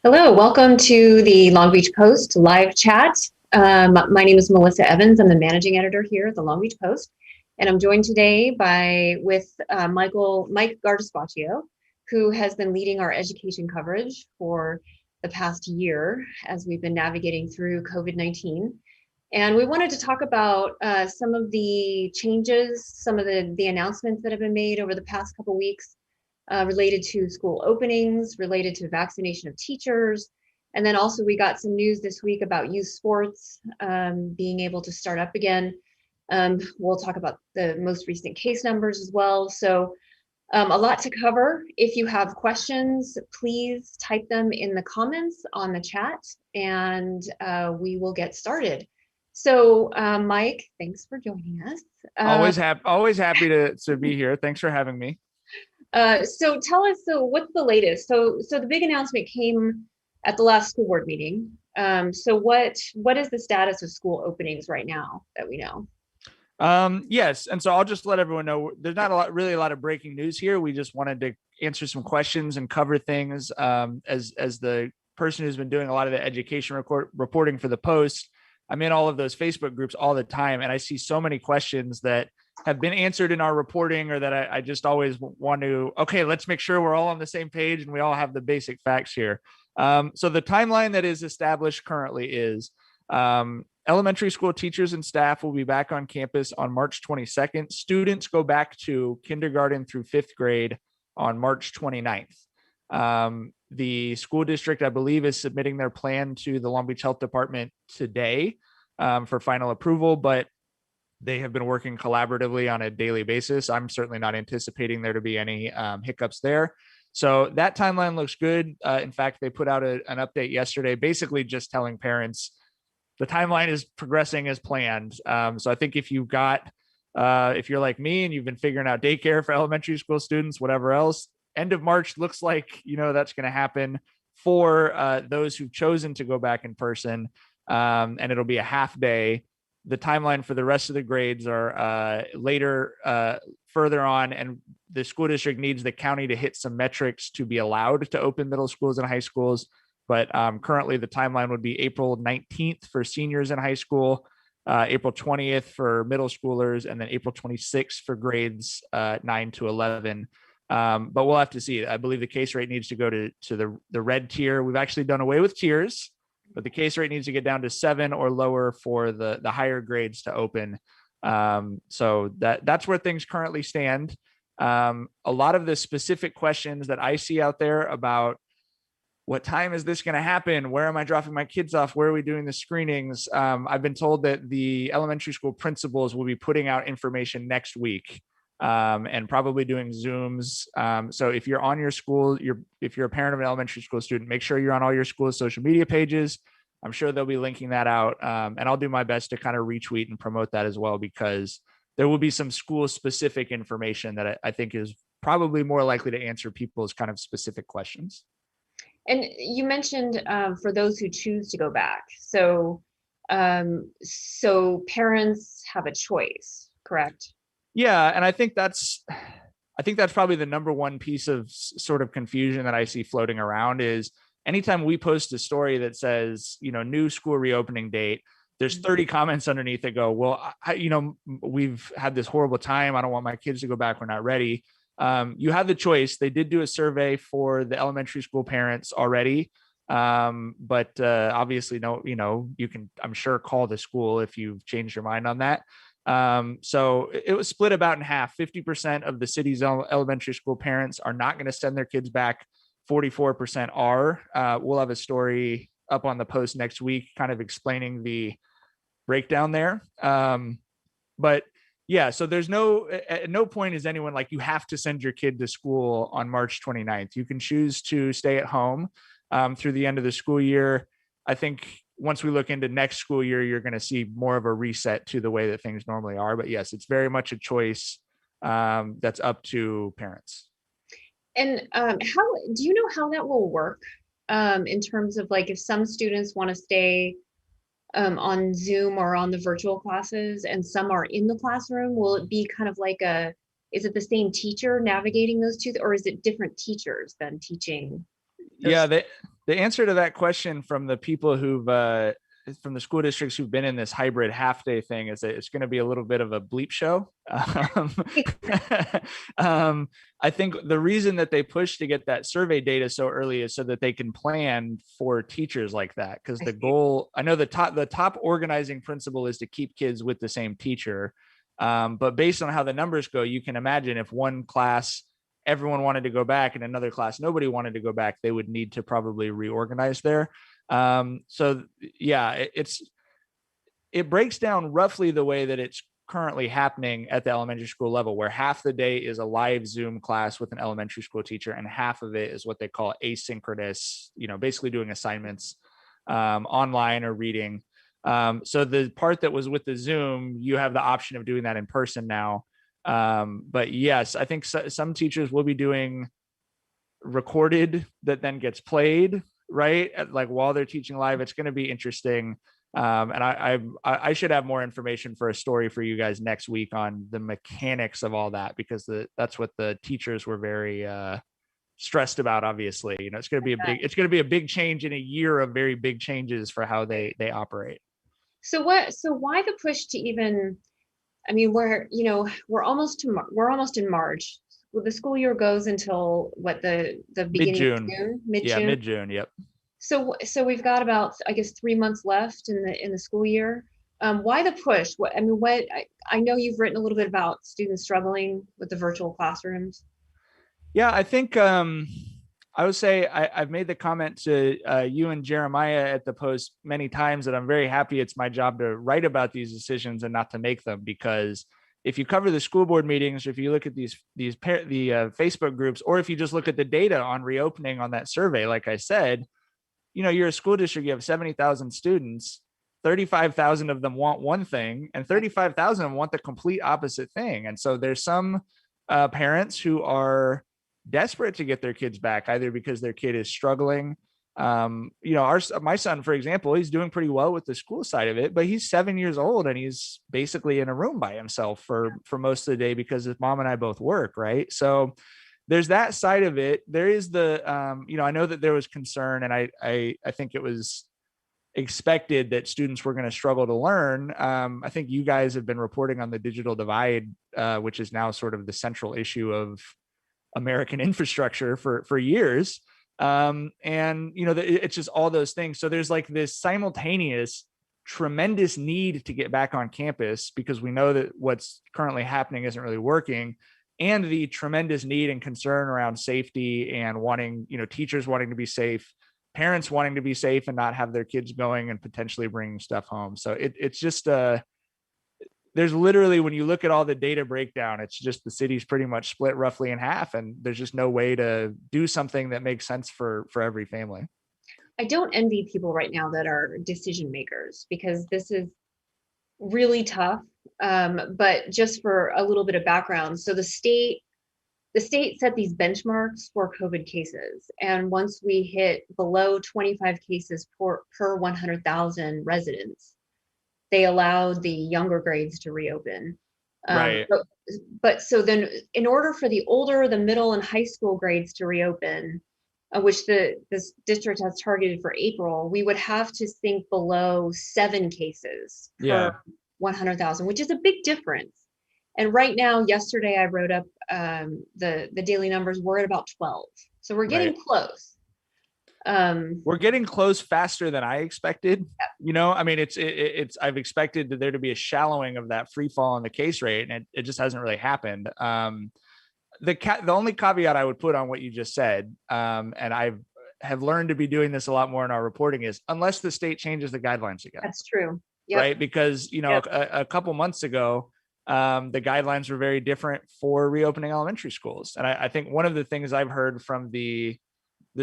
Hello, welcome to the Long Beach Post live chat. My name is Melissa Evans. I'm the managing editor here at the Long Beach Post, and I'm joined today with Mike Gardaspaccio, who has been leading our education coverage for the past year as we've been navigating through COVID-19. And we wanted to talk about some of the changes, some of the announcements that have been made over the past couple of weeks related to school openings, related to vaccination of teachers. And then also we got some news this week about youth sports being able to start up again. We'll talk about the most recent case numbers as well. So a lot to cover. If you have questions, please type them in the comments on the chat and we will get started. So Mike, thanks for joining us. Always happy to be here. Thanks for having me. So tell us, what's the latest? So the big announcement came at the last school board meeting. So what is the status of school openings right now that we know? Yes, and so I'll just let everyone know there's not really a lot of breaking news here. We just wanted to answer some questions and cover things. As the person who's been doing a lot of the education reporting for the Post, I'm in all of those Facebook groups all the time, and I see so many questions that have been answered in our reporting, or that I just always want to, okay, let's make sure we're all on the same page and we all have the basic facts here. So the timeline that is established currently is elementary school teachers and staff will be back on campus on March 22nd. Students go back to kindergarten through fifth grade on March 29th. The school district, I believe, is submitting their plan to the Long Beach Health Department today for final approval, but they have been working collaboratively on a daily basis. I'm certainly not anticipating there to be any hiccups there. So that timeline looks good. In fact, they put out an update yesterday, basically just telling parents the timeline is progressing as planned. So I think if you're like me and you've been figuring out daycare for elementary school students, whatever else, end of March looks like, that's going to happen for those who've chosen to go back in person. And it'll be a half day. The timeline for the rest of the grades are later, further on, and the school district needs the county to hit some metrics to be allowed to open middle schools and high schools. But currently the timeline would be April 19th for seniors in high school, April 20th for middle schoolers, and then April 26th for grades 9 to 11. But we'll have to see. I believe the case rate needs to go to the red tier. We've actually done away with tiers, but the case rate needs to get down to 7 or lower for the higher grades to open. So that's where things currently stand. A lot of the specific questions that I see out there about what time is this going to happen? Where am I dropping my kids off? Where are we doing the screenings? I've been told that the elementary school principals will be putting out information next week. And probably doing Zooms. So if you're on your school, if you're a parent of an elementary school student, make sure you're on all your school's social media pages. I'm sure they'll be linking that out. And I'll do my best to kind of retweet and promote that as well, because there will be some school specific information that I think is probably more likely to answer people's kind of specific questions. And you mentioned for those who choose to go back. So parents have a choice, correct? Yeah, and I think that's probably the number one piece of sort of confusion that I see floating around is anytime we post a story that says, new school reopening date, there's 30 comments underneath that go, well, we've had this horrible time. I don't want my kids to go back. We're not ready. You have the choice. They did do a survey for the elementary school parents already. But obviously, you can, I'm sure, call the school if you've changed your mind on that. So it was split about in half. 50% of the city's elementary school parents are not going to send their kids back. 44% are. We'll have a story up on the Post next week kind of explaining the breakdown there. But yeah, so there's at no point is anyone like, you have to send your kid to school on March 29th. You can choose to stay at home through the end of the school year. I think once we look into next school year, you're going to see more of a reset to the way that things normally are. But yes, it's very much a choice that's up to parents. And how do you know how that will work in terms of like if some students want to stay on Zoom or on the virtual classes and some are in the classroom? Will it be kind of like is it the same teacher navigating those two, or is it different teachers then teaching? Yeah, The answer to that question from the people from the school districts who've been in this hybrid half day thing is that it's going to be a little bit of a bleep show. I think the reason that they push to get that survey data so early is so that they can plan for teachers like that. Because the goal, I know the top organizing principle is to keep kids with the same teacher. But based on how the numbers go, you can imagine if one class, everyone wanted to go back, and another class, nobody wanted to go back, they would need to probably reorganize there. So yeah, it breaks down roughly the way that it's currently happening at the elementary school level, where half the day is a live Zoom class with an elementary school teacher, and half of it is what they call asynchronous, basically doing assignments online or reading. So the part that was with the Zoom, you have the option of doing that in person now. But yes, I think some teachers will be doing recorded that then gets played, right? Like while they're teaching live. It's going to be interesting. And I should have more information for a story for you guys next week on the mechanics of all that, because that's what the teachers were very stressed about. Obviously, it's going to be a big change in a year of very big changes for how they operate. So why the push to even, I mean, we're almost in March. Well, the school year goes until what, the beginning of June, mid-June? Yeah, mid-June. Yep. So we've got about, I guess, 3 months left in the school year. Why the push? I know you've written a little bit about students struggling with the virtual classrooms. Yeah, I think I would say I've made the comment to you and Jeremiah at the Post many times that I'm very happy it's my job to write about these decisions and not to make them, because if you cover the school board meetings, or if you look at the Facebook groups, or if you just look at the data on reopening on that survey, like I said, you're a school district, you have 70,000 students, 35,000 of them want one thing, and 35,000 of them want the complete opposite thing. And so there's some parents who are desperate to get their kids back, either because their kid is struggling. My son, for example, he's doing pretty well with the school side of it, but he's 7 years old and he's basically in a room by himself for most of the day because his mom and I both work, right? So there's that side of it. There is the, I know that there was concern, and I think it was expected that students were going to struggle to learn. I think you guys have been reporting on the digital divide, which is now sort of the central issue of American infrastructure for years. It's just all those things. So there's like this simultaneous tremendous need to get back on campus because we know that what's currently happening isn't really working, and the tremendous need and concern around safety and wanting, teachers wanting to be safe, parents wanting to be safe and not have their kids going and potentially bringing stuff home. So it's just there's literally, when you look at all the data breakdown, it's just the city's pretty much split roughly in half, and there's just no way to do something that makes sense for every family. I don't envy people right now that are decision makers, because this is really tough. But just for a little bit of background, so the state set these benchmarks for COVID cases, and once we hit below 25 cases per 100,000 residents, they allowed the younger grades to reopen. Right. But so then, in order for the older, the middle, and high school grades to reopen, which this district has targeted for April, we would have to sink below 7 cases per 100,000, which is a big difference. And right now, yesterday I wrote up the daily numbers. We're at about 12, so we're getting close. We're getting close faster than I expected. I mean, it's I've expected there to be a shallowing of that free fall in the case rate, and it just hasn't really happened. The only caveat I would put on what you just said, and I have learned to be doing this a lot more in our reporting, is unless the state changes the guidelines again. That's true. Yep. Right. Because, a couple months ago, the guidelines were very different for reopening elementary schools. And I think one of the things I've heard from the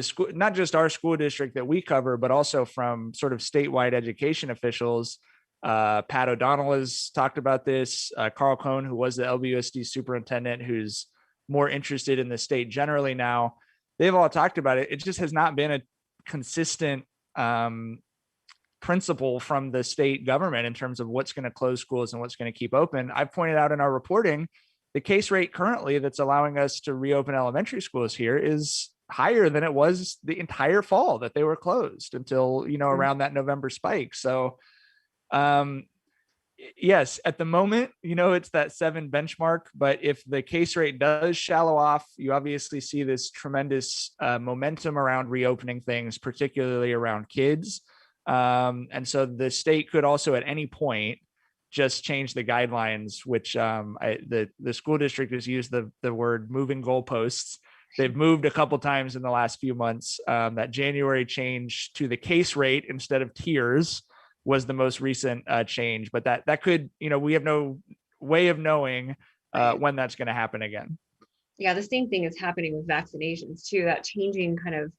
school, not just our school district that we cover, but also from sort of statewide education officials, Pat O'Donnell has talked about this, Carl Cohn, who was the LBUSD superintendent, who's more interested in the state generally now, they've all talked about it. It just has not been a consistent principle from the state government in terms of what's going to close schools and what's going to keep open. I've pointed out in our reporting, the case rate currently that's allowing us to reopen elementary schools here is higher than it was the entire fall that they were closed until, around that November spike. So, yes, at the moment, it's that 7 benchmark, but if the case rate does shallow off, you obviously see this tremendous momentum around reopening things, particularly around kids. And so the state could also at any point just change the guidelines, which the school district has used the word moving goalposts. They've moved a couple times in the last few months. That January change to the case rate instead of tiers was the most recent change, but that could, we have no way of knowing when that's going to happen again. Yeah, the same thing is happening with vaccinations too, that changing kind of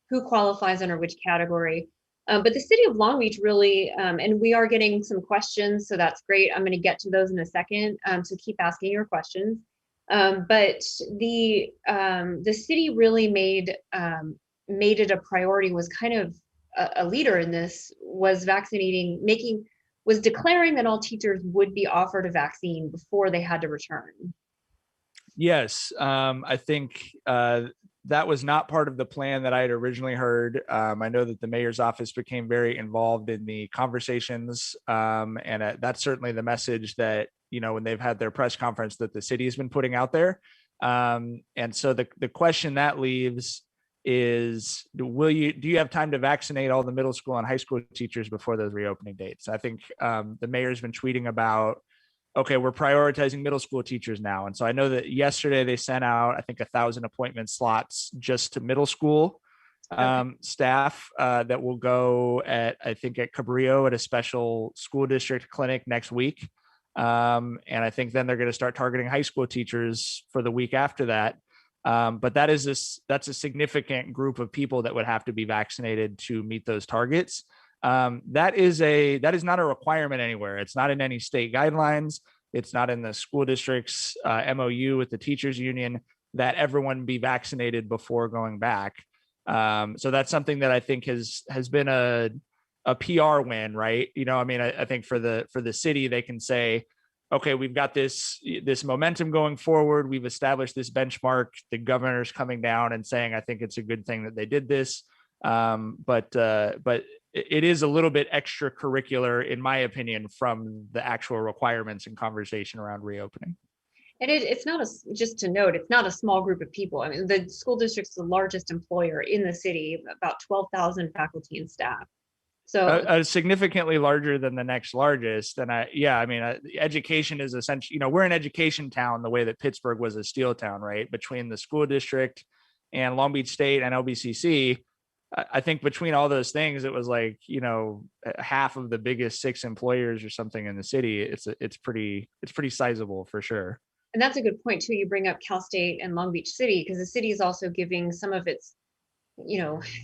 who qualifies under which category. But the city of Long Beach really, and we are getting some questions, so that's great. I'm going to get to those in a second, so keep asking your questions. But the city really made it a priority, was kind of a leader in this, was was declaring that all teachers would be offered a vaccine before they had to return. Yes, I think that was not part of the plan that I had originally heard. I know that the mayor's office became very involved in the conversations, and that's certainly the message that, when they've had their press conference, that the city has been putting out there. And so the question that leaves is, do you have time to vaccinate all the middle school and high school teachers before those reopening dates? I think the mayor's been tweeting about, okay, we're prioritizing middle school teachers now. And so I know that yesterday they sent out, I think, 1,000 appointment slots just to middle school staff that will go I think at Cabrillo at a special school district clinic next week. And I think then they're going to start targeting high school teachers for the week after that. But that's a significant group of people that would have to be vaccinated to meet those targets. That is not a requirement anywhere. It's not in any state guidelines. It's not in the school district's MOU with the teachers union that everyone be vaccinated before going back. So that's something that I think has been a PR win, right? I think for the city, they can say, okay, we've got this momentum going forward. We've established this benchmark. The governor's coming down and saying, I think it's a good thing that they did this. But it is a little bit extracurricular, in my opinion, from the actual requirements and conversation around reopening. And it's not just to note, it's not a small group of people. I mean, the school district's the largest employer in the city, about 12,000 faculty and staff. So significantly larger than the next largest. And education is essentially, we're an education town the way that Pittsburgh was a steel town, right? Between the school district and Long Beach State and LBCC, I think between all those things, it was like, half of the biggest 6 employers or something in the city. It's pretty sizable for sure. And that's a good point too. You bring up Cal State and Long Beach City, because the city is also giving some of its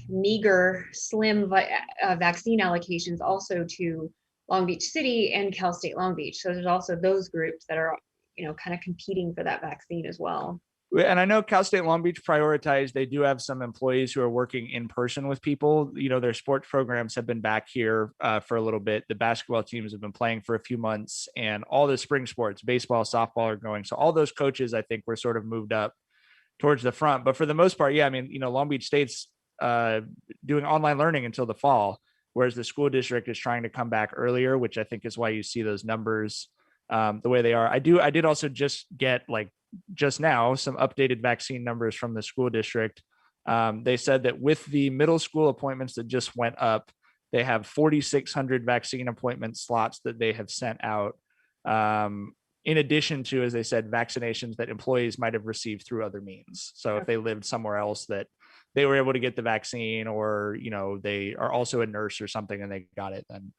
meager, slim vaccine allocations also to Long Beach City and Cal State Long Beach. So there's also those groups that are, kind of competing for that vaccine as well. And I know Cal State Long Beach prioritized, they do have some employees who are working in person with people. Their sports programs have been back here for a little bit. The basketball teams have been playing for a few months, and all the spring sports, baseball, softball are going. So all those coaches, I think, were sort of moved up towards the front. But for the most part, yeah, Long Beach State's doing online learning until the fall, whereas the school district is trying to come back earlier, which I think is why you see those numbers the way they are. I did also just get just now some updated vaccine numbers from the school district. They said that with the middle school appointments that just went up, they have 4,600 vaccine appointment slots that they have sent out. In addition to, as they said, vaccinations that employees might have received through other means. So if they lived somewhere else that they were able to get the vaccine, or, they are also a nurse or something and they got it, then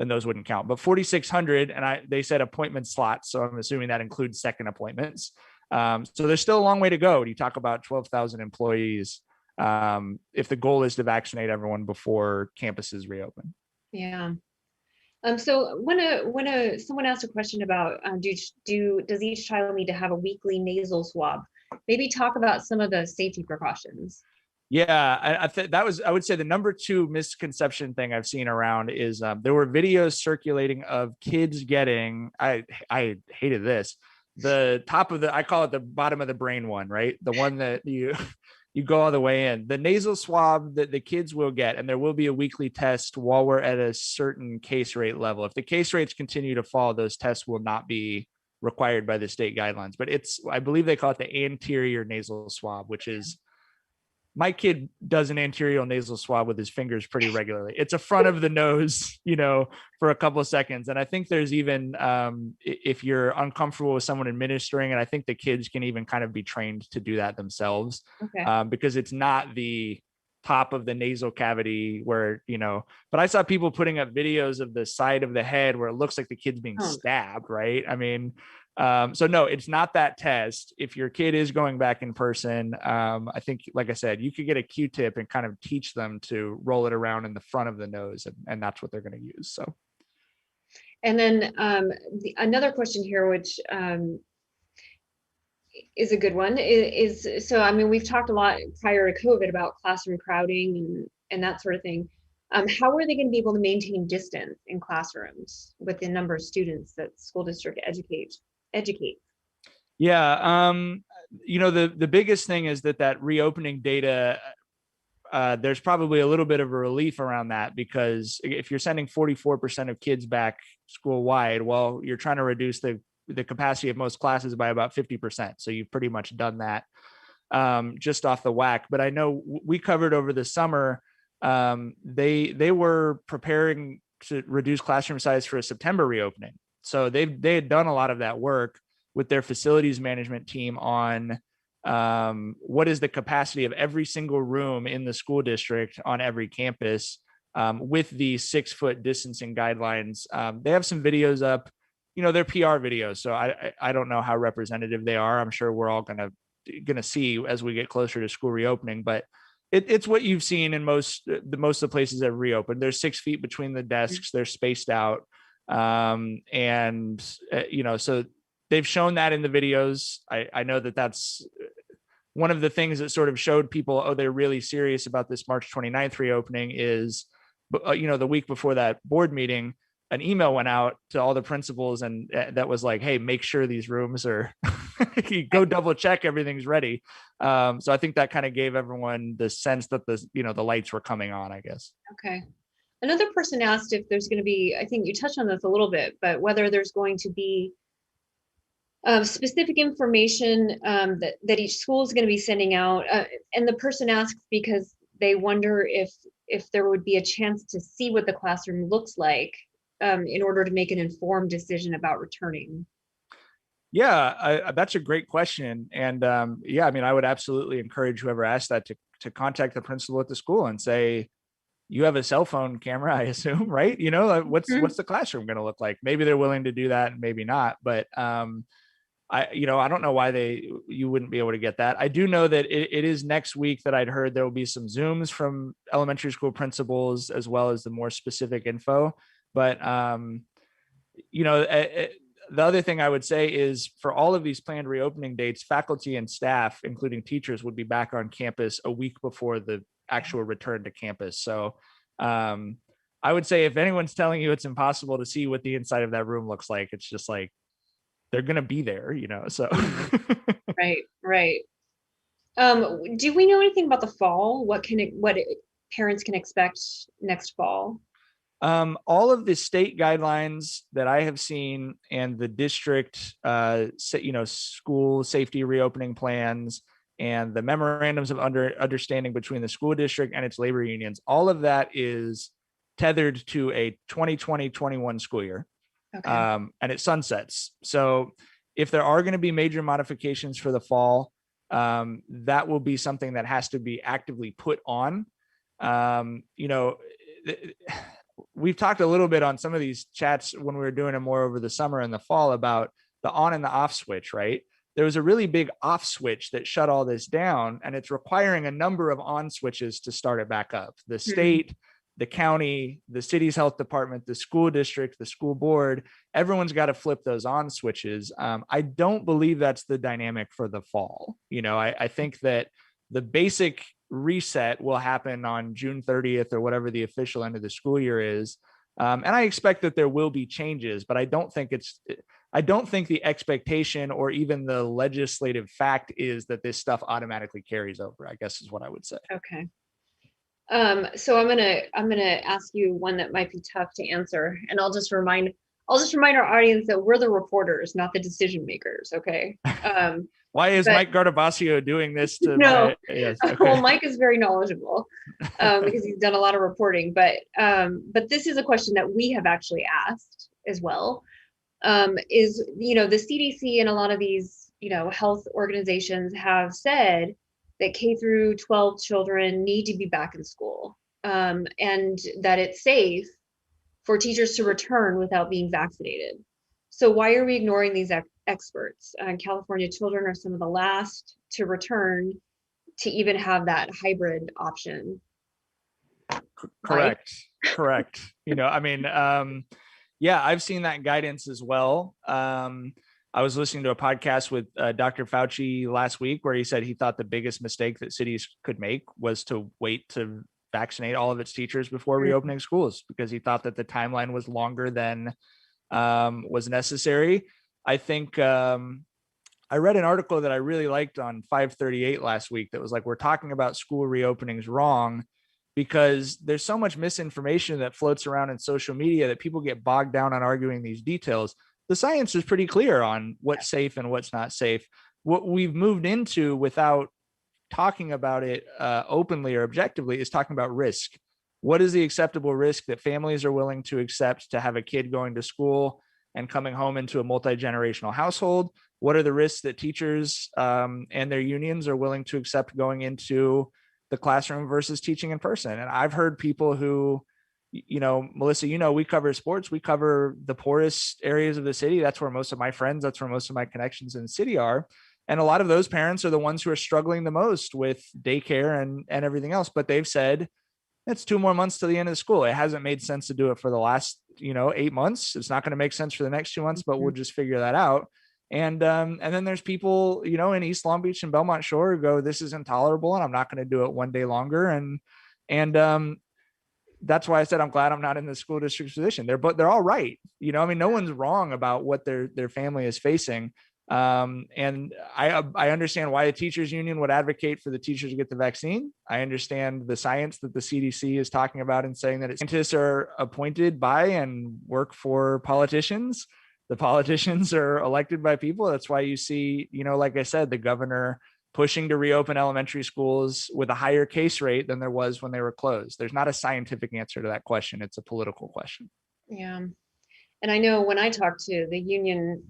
those wouldn't count. But 4,600, and they said appointment slots. So I'm assuming that includes second appointments. So there's still a long way to go. You talk about 12,000 employees. If the goal is to vaccinate everyone before campuses reopen. Yeah. So when someone asked a question about does each child need to have a weekly nasal swab? Maybe talk about some of the safety precautions. Yeah, I think that was, I would say, the number 2 misconception thing I've seen around is there were videos circulating of kids getting, I hated this, the top of I call it the bottom of the brain one, right? The one that you you go all the way in. The nasal swab that the kids will get, and there will be a weekly test while we're at a certain case rate level. If the case rates continue to fall, those tests will not be required by the state guidelines. But I believe they call it the anterior nasal swab, which is, my kid does an anterior nasal swab with his fingers pretty regularly. It's a front of the nose, for a couple of seconds. And I think there's even, if you're uncomfortable with someone administering, and I think the kids can even kind of be trained to do that themselves, because it's not the top of the nasal cavity where, but I saw people putting up videos of the side of the head where it looks like the kid's being stabbed, right? I mean, so no, it's not that test. If your kid is going back in person, I think, like I said, you could get a Q-tip and kind of teach them to roll it around in the front of the nose, and that's what they're going to use. So, and then another question here, which is a good one, is so, I mean, we've talked a lot prior to COVID about classroom crowding and that sort of thing. How are they going to be able to maintain distance in classrooms with the number of students that school district educate? Yeah. The biggest thing is that reopening data, there's probably a little bit of a relief around that, because if you're sending 44% of kids back school wide, well, you're trying to reduce the capacity of most classes by about 50%. So you've pretty much done that just off the whack. But I know we covered over the summer, they were preparing to reduce classroom size for a September reopening. So they had done a lot of that work with their facilities management team on what is the capacity of every single room in the school district on every campus, with the 6-foot distancing guidelines. They have some videos up, they're PR videos. So I don't know how representative they are. I'm sure we're all gonna see as we get closer to school reopening, but it's what you've seen in most of the places that have reopened. There's 6 feet between the desks. They're spaced out. So they've shown that in the videos. I know that's one of the things that sort of showed people, oh, they're really serious about this March 29th reopening is, the week before that board meeting, an email went out to all the principals, and that was like, hey, make sure these rooms are, go double check everything's ready. So I think that kind of gave everyone the sense that the lights were coming on, I guess. Okay. Another person asked if there's going to be, I think you touched on this a little bit, but whether there's going to be specific information that each school is going to be sending out. And the person asks because they wonder if there would be a chance to see what the classroom looks like in order to make an informed decision about returning. Yeah, that's a great question. And I would absolutely encourage whoever asked that to contact the principal at the school and say, you have a cell phone camera, I assume, right? What's the classroom going to look like? Maybe they're willing to do that and maybe not, but I don't know why you wouldn't be able to get that. I do know that it is next week that I'd heard there will be some Zooms from elementary school principals as well as the more specific info. But, the other thing I would say is for all of these planned reopening dates, faculty and staff, including teachers, would be back on campus a week before the actual return to campus. So I would say if anyone's telling you it's impossible to see what the inside of that room looks like, it's just like, they're going to be there, so. Right. Do we know anything about the fall? What parents can expect next fall? All of the state guidelines that I have seen and the district, school safety reopening plans and the memorandums of understanding between the school district and its labor unions, all of that is tethered to a 2020-21 school year. Okay. And it sunsets. So if there are going to be major modifications for the fall, that will be something that has to be actively put on. We've talked a little bit on some of these chats when we were doing it more over the summer and the fall about the on and the off switch, right? There was a really big off switch that shut all this down, and it's requiring a number of on switches to start it back up. The state, the county, the city's health department, the school district, the school board, everyone's got to flip those on switches. I don't believe that's the dynamic for the fall. I think that the basic reset will happen on June 30th or whatever the official end of the school year is. And I expect that there will be changes, but I don't think I don't think the expectation or even the legislative fact is that this stuff automatically carries over, I guess is what I would say. Okay. So I'm gonna ask you one that might be tough to answer, and I'll just remind our audience that we're the reporters, not the decision makers. Okay. Why is but Mike Gardabasio doing this to no, my, yes, well, okay. Mike is very knowledgeable because he's done a lot of reporting. But this is a question that we have actually asked as well. Is the CDC and a lot of these health organizations have said that K through 12 children need to be back in school, and that it's safe for teachers to return without being vaccinated. So why are we ignoring these experts? California children are some of the last to return to even have that hybrid option. Mike? Correct. I mean, yeah, I've seen that guidance as well. I was listening to a podcast with Dr. Fauci last week where he said he thought the biggest mistake that cities could make was to wait to vaccinate all of its teachers before reopening schools, because he thought that the timeline was longer than was necessary. I think I read an article that I really liked on 538 last week that was like, we're talking about school reopenings wrong because there's so much misinformation that floats around in social media that people get bogged down on arguing these details. The science is pretty clear on what's safe and what's not safe. What we've moved into without talking about it openly or objectively is talking about risk. What is the acceptable risk that families are willing to accept to have a kid going to school and coming home into a multi-generational household? What are the risks that teachers and their unions are willing to accept going into the classroom versus teaching in person? And I've heard people who, Melissa, we cover sports, we cover the poorest areas of the city. That's where most of my friends, that's where most of my connections in the city are. And a lot of those parents are the ones who are struggling the most with daycare and everything else. But they've said, it's 2 more months to the end of the school. It hasn't made sense to do it for the last, 8 months. It's not going to make sense for the next 2 months, but we'll just figure that out. And then there's people, in East Long Beach and Belmont Shore who go, this is intolerable and I'm not going to do it one day longer. And that's why I said, I'm glad I'm not in the school district's position. They're all right. No one's wrong about what their family is facing. And I understand why the teachers union would advocate for the teachers to get the vaccine. I understand the science that the CDC is talking about and saying that scientists are appointed by and work for politicians. The politicians are elected by people. That's why you see, like I said, the governor pushing to reopen elementary schools with a higher case rate than there was when they were closed. There's not a scientific answer to that question. It's a political question. Yeah. And I know when I talked to the union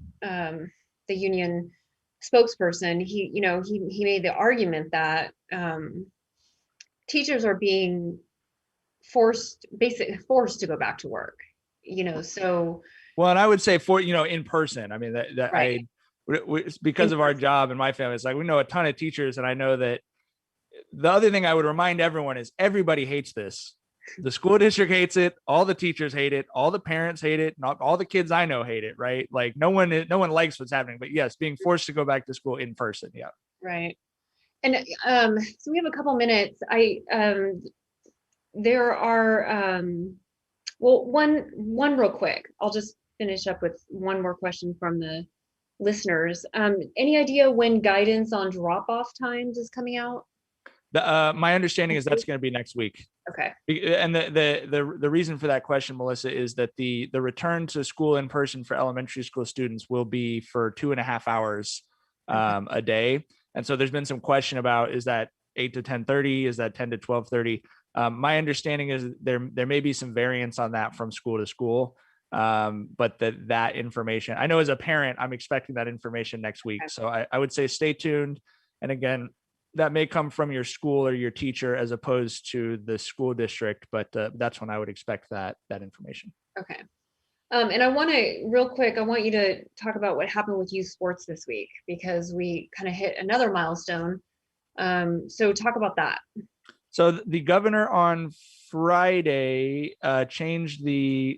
spokesperson, he made the argument that teachers are being basically forced to go back to work, so. Well, and I would say in person, I mean, that right. Because of our job and my family, it's like, we know a ton of teachers. And I know that the other thing I would remind everyone is everybody hates this. The school district hates it. All the teachers hate it. All the parents hate it. Not all the kids I know hate it. Right. Like no one likes what's happening, but yes, being forced to go back to school in person. Yeah. Right. And so we have a couple minutes. There are, well, one real quick, I'll just finish up with one more question from the listeners. Any idea when guidance on drop-off times is coming out? My understanding is that's going to be next week. Okay. And the reason for that question, Melissa, is that the return to school in person for elementary school students will be for 2.5 hours a day. And so there's been some question about, is that 8 to 10:30? Is that 10 to 12:30? My understanding is there may be some variance on that from school to school. But that information, I know as a parent, I'm expecting that information next week. Okay. So I would say stay tuned. And again, that may come from your school or your teacher as opposed to the school district, but that's when I would expect that information. Okay. And I want you to talk about what happened with youth sports this week, because we kind of hit another milestone. So talk about that. So the governor on Friday changed the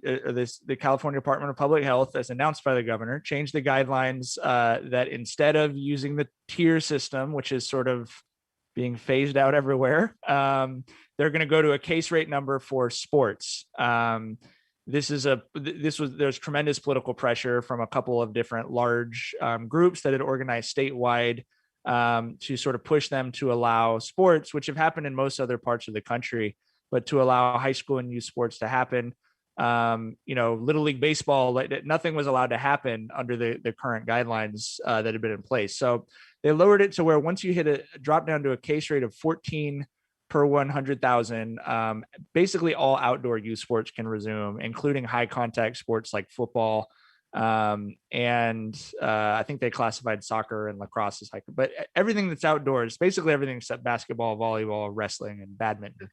California Department of Public Health, as announced by the governor, changed the guidelines that instead of using the tier system, which is sort of being phased out everywhere, they're going to go to a case rate number for sports. there's tremendous political pressure from a couple of different large groups that had organized statewide to sort of push them to allow sports, which have happened in most other parts of the country, but to allow high school and youth sports to happen. Little league baseball, nothing was allowed to happen under the current guidelines that had been in place. So they lowered it to where once you hit a drop down to a case rate of 14 per 100,000, basically all outdoor youth sports can resume, including high contact sports like football. And I think they classified soccer and lacrosse as high, but everything that's outdoors, basically everything except basketball, volleyball, wrestling, and badminton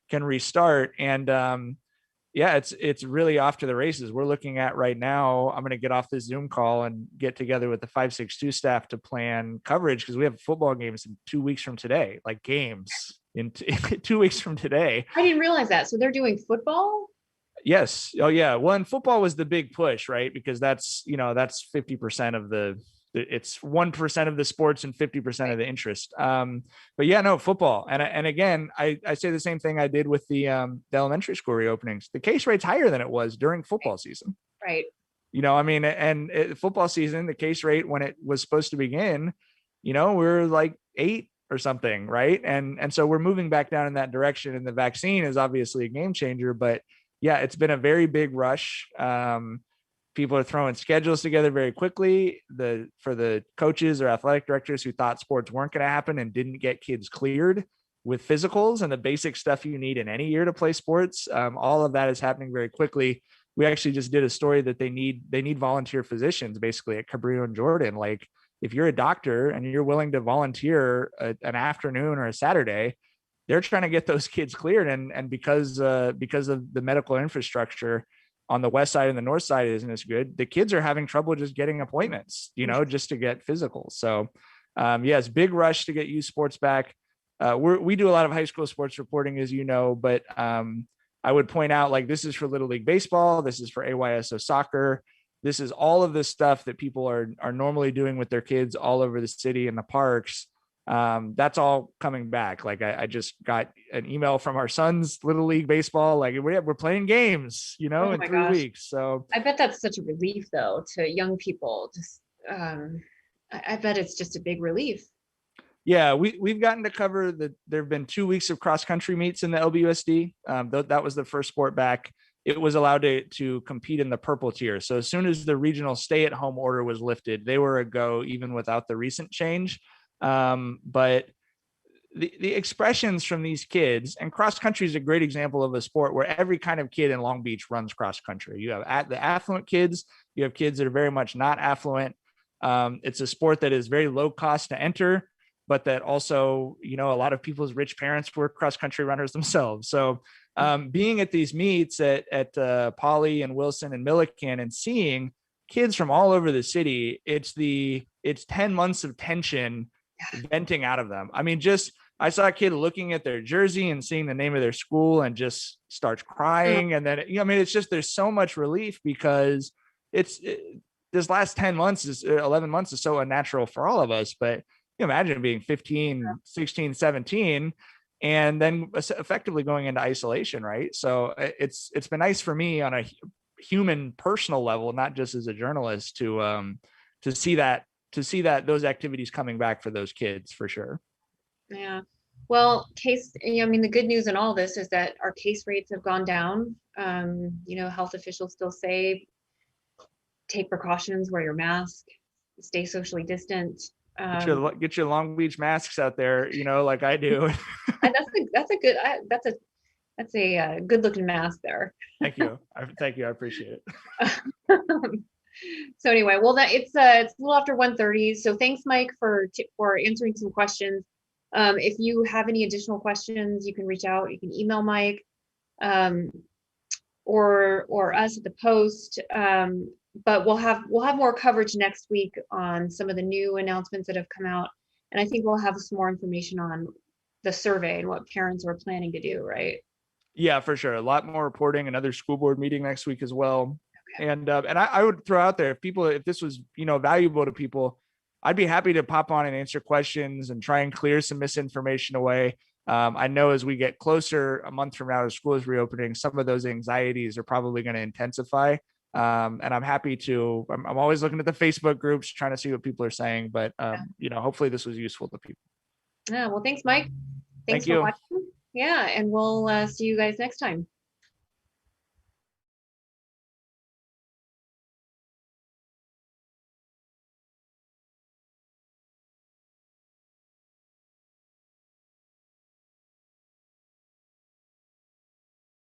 can restart. And it's really off to the races. We're looking at right now, I'm going to get off this Zoom call and get together with the 562 staff to plan coverage because we have football games in 2 weeks from today, like games in 2 weeks from today. I didn't realize that. So they're doing football? Yes. Oh yeah. Well, and football was the big push, right? Because that's 50% of it's 1% of the sports and 50% of the interest. But yeah, no, football. And again, I say the same thing I did with the elementary school reopenings. The case rate's higher than it was during football season. Right. Football season, the case rate when it was supposed to begin, we're like 8 or something. Right. And so we're moving back down in that direction. And the vaccine is obviously a game changer, but yeah, it's been a very big rush. People are throwing schedules together very quickly. For the coaches or athletic directors who thought sports weren't going to happen and didn't get kids cleared with physicals and the basic stuff you need in any year to play sports, all of that is happening very quickly. We actually just did a story that they need volunteer physicians basically at Cabrillo and Jordan. Like if you're a doctor and you're willing to volunteer an afternoon or a Saturday, they're trying to get those kids cleared. And because of the medical infrastructure on the west side and the north side isn't as good, the kids are having trouble just getting appointments, just to get physicals. So yes, big rush to get youth sports back. We do a lot of high school sports reporting, as you know, but I would point out, like, this is for Little League Baseball. This is for AYSO soccer. This is all of this stuff that people are normally doing with their kids all over the city and the parks. That's all coming back. Like I just got an email from our son's Little League Baseball. Like we're playing games, in 3 weeks. So I bet that's such a relief though, to young people. Just, I bet it's just a big relief. Yeah, we've gotten to cover there've been 2 weeks of cross country meets in the LBUSD. That was the first sport back. It was allowed to compete in the purple tier. So as soon as the regional stay at home order was lifted, they were a go even without the recent change. But the expressions from these kids, and cross country is a great example of a sport where every kind of kid in Long Beach runs cross country. You have the affluent kids, you have kids that are very much not affluent. It's a sport that is very low cost to enter, but that also, a lot of people's rich parents were cross country runners themselves. So being at these meets at Poly and Wilson and Milliken and seeing kids from all over the city, it's 10 months of tension venting out of them. I mean, I saw a kid looking at their jersey and seeing the name of their school and just starts crying. And then, it's just, there's so much relief because this last 11 months is so unnatural for all of us. But imagine being 15, 16, 17, and then effectively going into isolation. Right. So it's been nice for me on a human personal level, not just as a journalist, to see that those activities coming back for those kids for sure. Yeah. Well, the good news in all this is that our case rates have gone down. Health officials still say take precautions, wear your mask, stay socially distant. Get your Long Beach masks out there, like I do. That's a good looking mask there. Thank you. I appreciate it. So anyway, well, it's a little after 1:30. So thanks, Mike, for answering some questions. If you have any additional questions, you can reach out. You can email Mike or us at the Post. But we'll have more coverage next week on some of the new announcements that have come out, and I think we'll have some more information on the survey and what parents are planning to do. Right? Yeah, for sure. A lot more reporting. Another school board meeting next week as well. Okay. And I would throw out there, if this was valuable to people, I'd be happy to pop on and answer questions and try and clear some misinformation away. I know as we get closer, a month from now, to school is reopening, some of those anxieties are probably going to intensify. And I'm happy to, I'm always looking at the Facebook groups, trying to see what people are saying, but, hopefully this was useful to people. Yeah, well, thanks, Mike. Thanks Thank for you. watching. Yeah, and we'll see you guys next time.